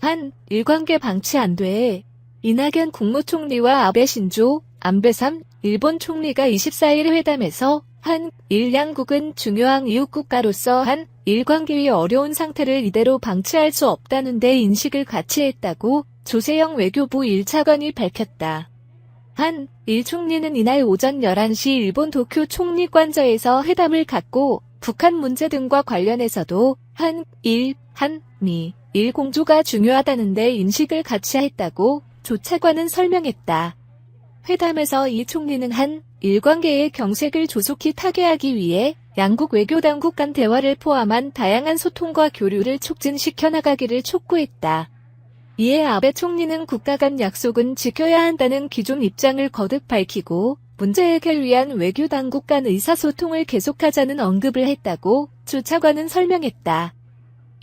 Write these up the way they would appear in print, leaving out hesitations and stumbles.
한일 관계 방치 안 돼. 이낙연 국무총리와 아베 신조, 안배삼 일본 총리가 24일 회담에서 한일 양국은 중요한 이웃국가로서 한일 관계의 어려운 상태를 이대로 방치할 수 없다는 데 인식을 같이 했다고 조세영 외교부 1차관이 밝혔다. 한일 총리는 이날 오전 11시 일본 도쿄 총리관저에서 회담을 갖고 북한 문제 등과 관련해서도 한일, 한미, 일 공조가 중요하다는 데 인식을 같이 했다고 조 차관은 설명했다. 회담에서 이 총리는 한일 관계의 경색을 조속히 타개하기 위해 양국 외교당국 간 대화를 포함한 다양한 소통과 교류를 촉진시켜 나가기를 촉구했다. 이에 아베 총리는 국가 간 약속은 지켜야 한다는 기존 입장을 거듭 밝히고 문제 해결 위한 외교당국 간 의사소통을 계속하자는 언급을 했다고 조 차관은 설명했다.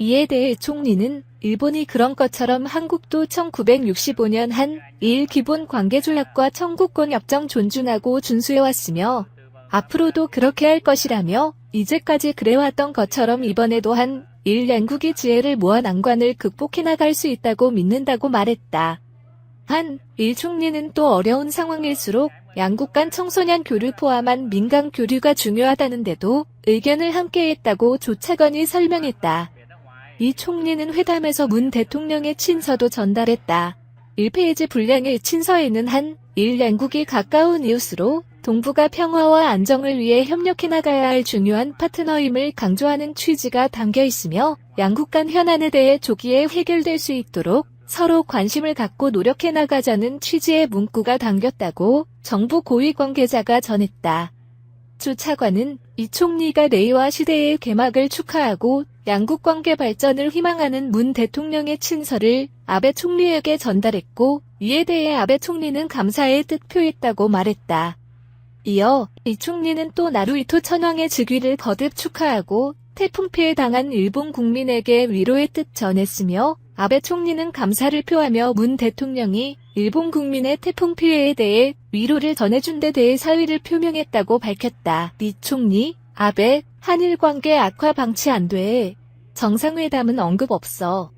이에 대해 총리는 일본이 그런 것처럼 한국도 1965년 한일 기본관계조약과 청구권협정 존중하고 준수해왔으며 앞으로도 그렇게 할 것이라며 이제까지 그래왔던 것처럼 이번에도 한일 양국이 지혜를 모아 난관을 극복해 나갈 수 있다고 믿는다고 말했다. 한일 총리는 또 어려운 상황일수록 양국 간 청소년 교류 포함한 민간 교류가 중요하다는데도 의견을 함께했다고 조 차관이 설명했다. 이 총리는 회담에서 문 대통령의 친서도 전달했다. 1페이지 분량의 친서에는 한일 양국이 가까운 이웃으로 동북아 평화와 안정을 위해 협력해 나가야 할 중요한 파트너임을 강조하는 취지가 담겨 있으며 양국 간 현안에 대해 조기에 해결될 수 있도록 서로 관심을 갖고 노력해 나가자는 취지의 문구가 담겼다고 정부 고위 관계자가 전했다. 조 차관은 이 총리가 레이와 시대의 개막을 축하하고 양국 관계 발전을 희망하는 문 대통령의 친서를 아베 총리에게 전달했고 이에 대해 아베 총리는 감사의 뜻 표했다고 말했다. 이어 이 총리는 또 나루히토 천황의 즉위를 거듭 축하하고 태풍 피해 당한 일본 국민에게 위로의 뜻 전했으며 아베 총리는 감사를 표하며 문 대통령이 일본 국민의 태풍 피해에 대해 위로를 전해준 데 대해 사의를 표명했다고 밝혔다. 리 총리, 아베, 한일 관계 악화 방치 안 돼. 정상회담은 언급 없어.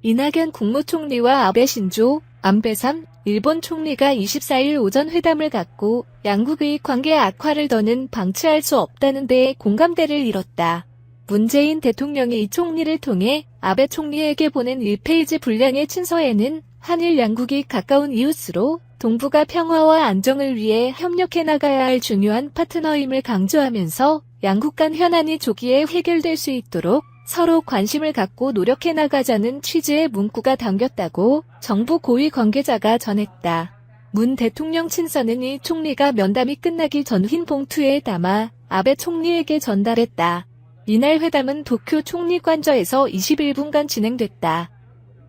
이낙연 국무총리와 아베 신조, 안배삼 일본 총리가 24일 오전 회담을 갖고 양국의 관계 악화를 더는 방치할 수 없다는 데에 공감대를 이뤘다. 문재인 대통령이 이 총리를 통해 아베 총리에게 보낸 1페이지 분량의 친서에는 한일 양국이 가까운 이웃으로 동북아 평화와 안정을 위해 협력해 나가야 할 중요한 파트너임을 강조하면서 양국 간 현안이 조기에 해결될 수 있도록 서로 관심을 갖고 노력해 나가자는 취지의 문구가 담겼다고 정부 고위 관계자가 전했다. 문 대통령 친서는 이 총리가 면담이 끝나기 전 흰 봉투에 담아 아베 총리에게 전달했다. 이날 회담은 도쿄 총리관저에서 21분간 진행됐다.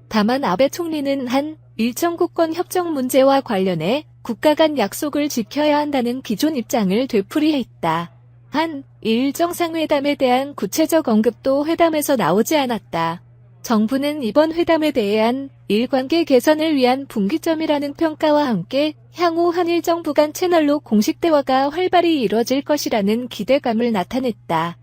다만 아베 총리는 한일 청구권 협정 문제와 관련해 국가 간 약속을 지켜야 한다는 기존 입장을 되풀이했다. 한일 정상회담에 대한 구체적 언급도 회담에서 나오지 않았다. 정부는 이번 회담에 대한 일 관계 개선을 위한 분기점이라는 평가와 함께 향후 한일 정부 간 채널로 공식 대화가 활발히 이뤄질 것이라는 기대감을 나타냈다.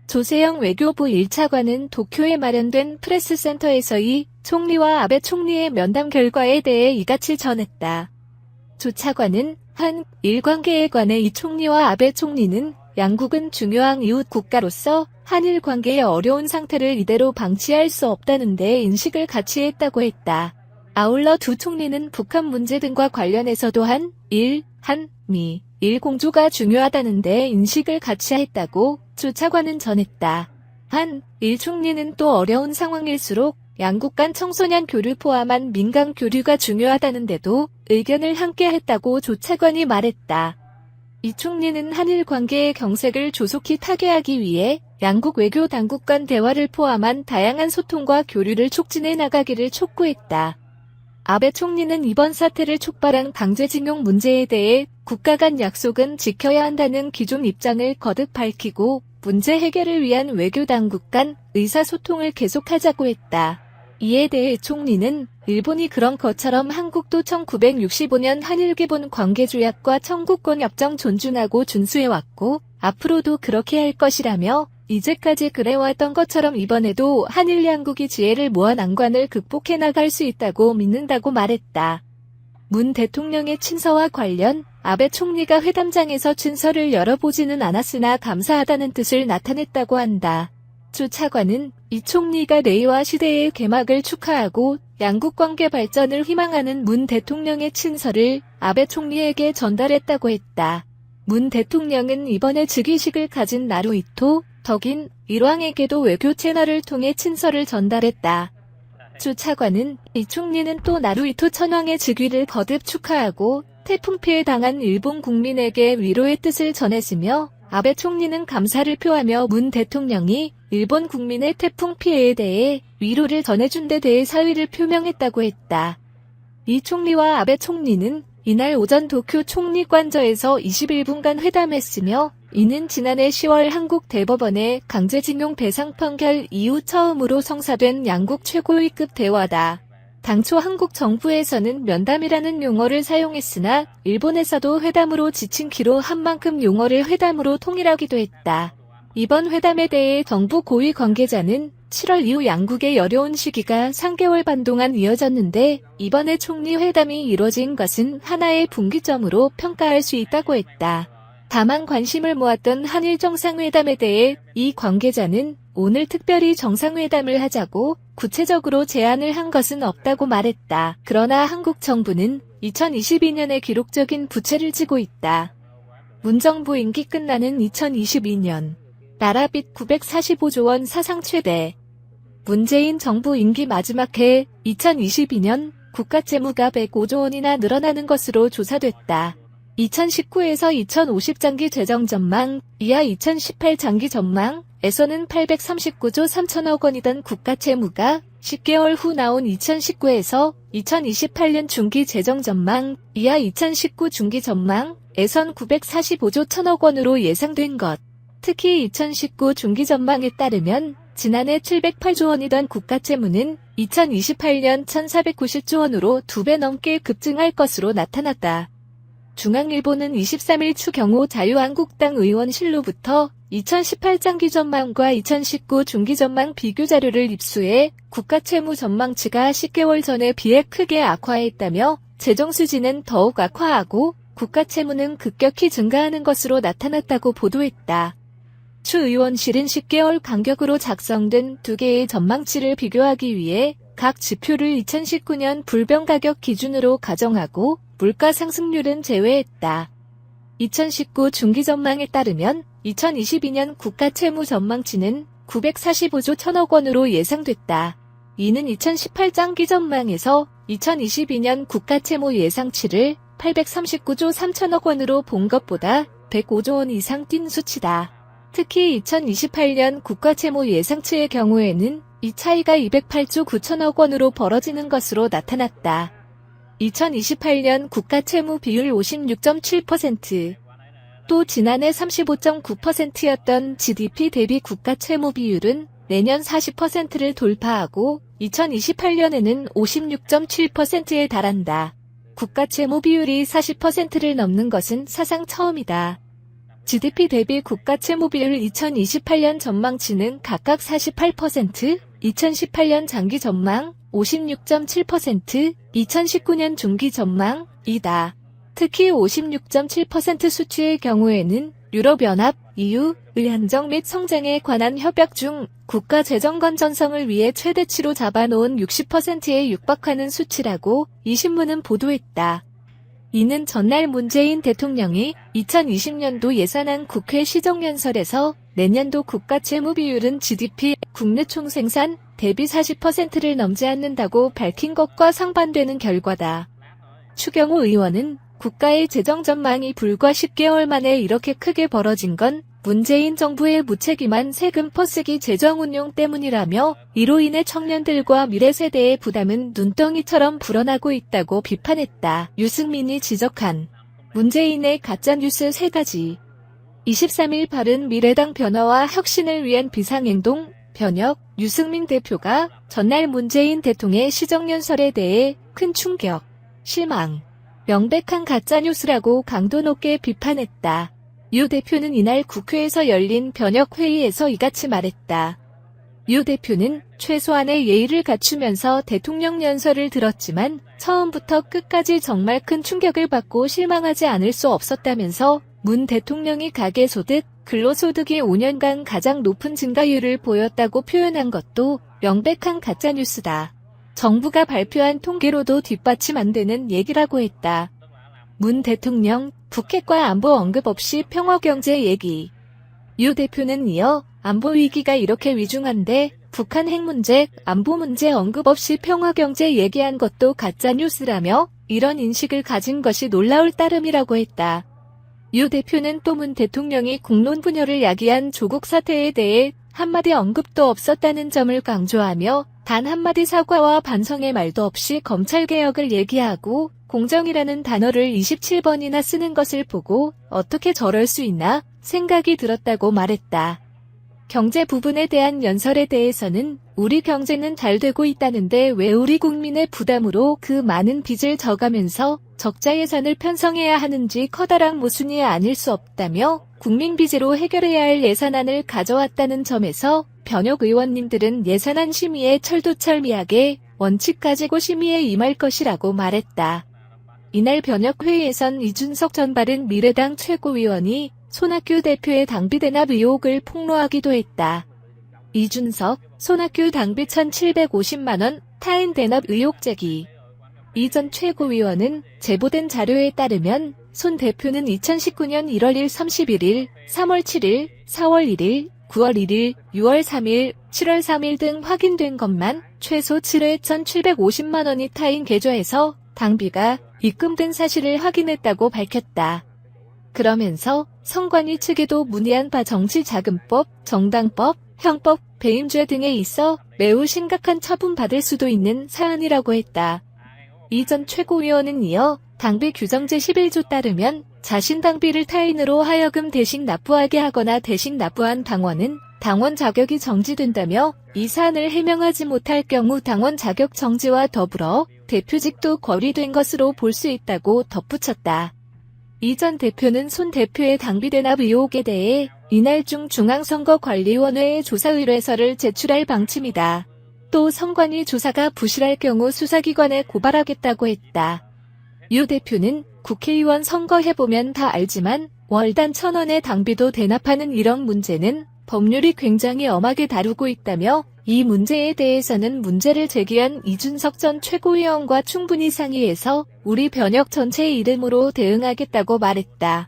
조세영 외교부 1차관은 도쿄에 마련된 프레스센터에서 이 총리와 아베 총리의 면담 결과에 대해 이같이 전했다. 조 차관은 한일 관계에 관해 이 총리와 아베 총리는 양국은 중요한 이웃 국가로서 한일 관계의 어려운 상태를 이대로 방치할 수 없다는 데 인식을 같이 했다고 했다. 아울러 두 총리는 북한 문제 등과 관련해서도 한일, 한미, 일 공조가 중요하다는 데 인식을 같이 했다고 조 차관은 전했다. 한일 총리는 또 어려운 상황일수록 양국 간 청소년 교류 포함한 민간 교류가 중요하다는데도 의견을 함께 했다고 조 차관이 말했다. 이 총리는 한일 관계의 경색을 조속히 타개하기 위해 양국 외교 당국 간 대화를 포함한 다양한 소통과 교류를 촉진해 나가기를 촉구했다. 아베 총리는 이번 사태를 촉발한 강제징용 문제에 대해 국가 간 약속은 지켜야 한다는 기존 입장을 거듭 밝히고 문제 해결을 위한 외교 당국 간 의사소통을 계속하자고 했다. 이에 대해 총리는 일본이 그런 것처럼 한국도 1965년 한일기본관계조약과 청구권협정 존중하고 준수해왔고 앞으로도 그렇게 할 것이라며 이제까지 그래왔던 것처럼 이번에도 한일 양국이 지혜를 모아 난관을 극복해 나갈 수 있다고 믿는다고 말했다. 문 대통령의 친서와 관련 아베 총리가 회담장에서 친서를 열어보지는 않았으나 감사하다는 뜻을 나타냈다고 한다. 주 차관은 이 총리가 레이와 시대의 개막을 축하하고 양국 관계 발전을 희망하는 문 대통령의 친서를 아베 총리에게 전달했다고 했다. 문 대통령은 이번에 즉위식을 가진 나루히토 덕인 일왕에게도 외교 채널을 통해 친서를 전달했다. 주 차관은 이 총리는 또 나루히토 천황의 즉위를 거듭 축하하고 태풍 피해 당한 일본 국민에게 위로의 뜻을 전했으며 아베 총리는 감사를 표하며 문 대통령이 일본 국민의 태풍 피해에 대해 위로를 전해준 데 대해 사의를 표명했다고 했다. 이 총리와 아베 총리는 이날 오전 도쿄 총리관저에서 21분간 회담했으며 이는 지난해 10월 한국 대법원의 강제징용 배상 판결 이후 처음으로 성사된 양국 최고위급 대화다. 당초 한국 정부에서는 면담이라는 용어를 사용했으나 일본에서도 회담으로 지칭키로 한 만큼 용어를 회담으로 통일하기도 했다. 이번 회담에 대해 정부 고위 관계자는 7월 이후 양국의 여려운 시기가 3개월 반 동안 이어졌는데 이번에 총리 회담이 이뤄진 것은 하나의 분기점으로 평가할 수 있다고 했다. 다만 관심을 모았던 한일 정상회담에 대해 이 관계자는 오늘 특별히 정상회담을 하자고 구체적으로 제안을 한 것은 없다고 말했다. 그러나 한국 정부는 2022년에 기록적인 부채를 지고 있다. 문정부 임기 끝나는 2022년 나라 빚 945조 원 사상 최대. 문재인 정부 임기 마지막 해 2022년 국가채무가 105조 원이나 늘어나는 것으로 조사됐다. 2019에서 2050 장기 재정 전망, 이하 2018 장기 전망에서는 839조 3천억 원이던 국가채무가 10개월 후 나온 2019에서 2028년 중기 재정 전망, 이하 2019 중기 전망에선 945조 1천억 원으로 예상된 것. 특히 2019 중기 전망에 따르면 지난해 708조 원이던 국가채무는 2028년 1490조 원으로 2배 넘게 급증할 것으로 나타났다. 중앙일보는 23일 추경호 자유한국당 의원실로부터 2018 장기 전망과 2019 중기 전망 비교 자료를 입수해 국가채무 전망치가 10개월 전에 비해 크게 악화했다며 재정 수지는 더욱 악화하고 국가채무는 급격히 증가하는 것으로 나타났다고 보도했다. 추 의원실은 10개월 간격으로 작성된 두 개의 전망치를 비교하기 위해 각 지표를 2019년 불변가격 기준으로 가정하고 물가 상승률은 제외했다. 2019 중기 전망에 따르면 2022년 국가채무 전망치는 945조 1천억 원으로 예상됐다. 이는 2018 장기 전망에서 2022년 국가채무 예상치를 839조 3천억 원으로 본 것보다 105조 원 이상 뛴 수치다. 특히 2028년 국가채무 예상치의 경우에는 이 차이가 208조 9천억 원으로 벌어지는 것으로 나타났다. 2028년 국가채무 비율 56.7%. 또 지난해 35.9%였던 GDP 대비 국가채무 비율은 내년 40%를 돌파하고 2028년에는 56.7%에 달한다. 국가채무 비율이 40%를 넘는 것은 사상 처음이다. GDP 대비 국가채무 비율 2028년 전망치는 각각 48%, 2018년 장기 전망 56.7%, 2019년 중기 전망이다. 특히 56.7% 수치의 경우에는 유럽연합, EU의 한정 및 성장에 관한 협약 중 국가 재정 건전성을 위해 최대치로 잡아놓은 60%에 육박하는 수치라고 이 신문은 보도했다. 이는 전날 문재인 대통령이 2020년도 예산안 국회 시정연설에서 내년도 국가채무 비율은 GDP 국내 총생산 대비 40%를 넘지 않는다고 밝힌 것과 상반되는 결과다. 추경호 의원은 국가의 재정 전망이 불과 10개월 만에 이렇게 크게 벌어진 건 문재인 정부의 무책임한 세금 퍼쓰기 재정 운용 때문이라며 이로 인해 청년들과 미래 세대의 부담은 눈덩이처럼 불어나고 있다고 비판했다. 유승민이 지적한 문재인의 가짜뉴스 3가지. 23일 바른미래당 변화와 혁신을 위한 비상행동 변혁 유승민 대표가 전날 문재인 대통령의 시정연설에 대해 큰 충격, 실망, 명백한 가짜뉴스라고 강도 높게 비판했다. 유 대표는 이날 국회에서 열린 변혁회의에서 이같이 말했다. 유 대표는 최소한의 예의를 갖추면서 대통령 연설을 들었지만 처음부터 끝까지 정말 큰 충격을 받고 실망하지 않을 수 없었다면서 문 대통령이 가계소득, 근로소득이 5년간 가장 높은 증가율을 보였다고 표현한 것도 명백한 가짜뉴스다. 정부가 발표한 통계로도 뒷받침 안 되는 얘기라고 했다. 문 대통령, 북핵과 안보 언급 없이 평화경제 얘기. 유 대표는 이어 안보 위기가 이렇게 위중한데 북한 핵 문제, 안보 문제 언급 없이 평화경제 얘기한 것도 가짜뉴스라며 이런 인식을 가진 것이 놀라울 따름이라고 했다. 유 대표는 또 문 대통령이 국론 분열을 야기한 조국 사태에 대해 한마디 언급도 없었다는 점을 강조하며 단 한마디 사과와 반성의 말도 없이 검찰개혁을 얘기하고 공정이라는 단어를 27번이나 쓰는 것을 보고 어떻게 저럴 수 있나 생각이 들었다고 말했다. 경제 부분에 대한 연설에 대해서는 우리 경제는 잘 되고 있다는데 왜 우리 국민의 부담으로 그 많은 빚을 져가면서 적자 예산을 편성해야 하는지 커다란 모순이 아닐 수 없다며 국민 빚으로 해결해야 할 예산안을 가져왔다는 점에서 변혁 의원님들은 예산안 심의에 철두철미하게 원칙 가지고 심의에 임할 것이라고 말했다. 이날 변혁회의에선 이준석 전 바른미래당 최고위원이 손학규 대표의 당비 대납 의혹을 폭로하기도 했다. 이준석, 손학규 당비 1,750만 원 타인 대납 의혹 제기. 이 전 최고위원은 제보된 자료에 따르면 손 대표는 2019년 1월 1일 31일, 3월 7일, 4월 1일, 9월 1일, 6월 3일, 7월 3일 등 확인된 것만 최소 7회 1,750만 원이 타인 계좌에서 당비가 입금된 사실을 확인했다고 밝혔다. 그러면서 선관위 측에도 문의한 바 정치자금법, 정당법, 형법, 배임죄 등에 있어 매우 심각한 처분받을 수도 있는 사안이라고 했다. 이 전 최고위원은 이어 당비 규정 제11조 따르면 자신 당비를 타인으로 하여금 대신 납부하게 하거나 대신 납부한 당원은 당원 자격이 정지된다며 이 사안을 해명하지 못할 경우 당원 자격 정지와 더불어 대표직도 거리된 것으로 볼 수 있다고 덧붙였다. 이 전 대표는 손 대표의 당비 대납 의혹에 대해 이날 중 중앙선거관리위원회에 조사 의뢰서를 제출할 방침이다. 또 선관위 조사가 부실할 경우 수사기관에 고발하겠다고 했다. 유 대표는 국회의원 선거해보면 다 알지만 월단 1,000원의 당비도 대납하는 이런 문제는 법률이 굉장히 엄하게 다루고 있다며 이 문제에 대해서는 문제를 제기한 이준석 전 최고위원과 충분히 상의해서 우리 변혁 전체의 이름으로 대응하겠다고 말했다.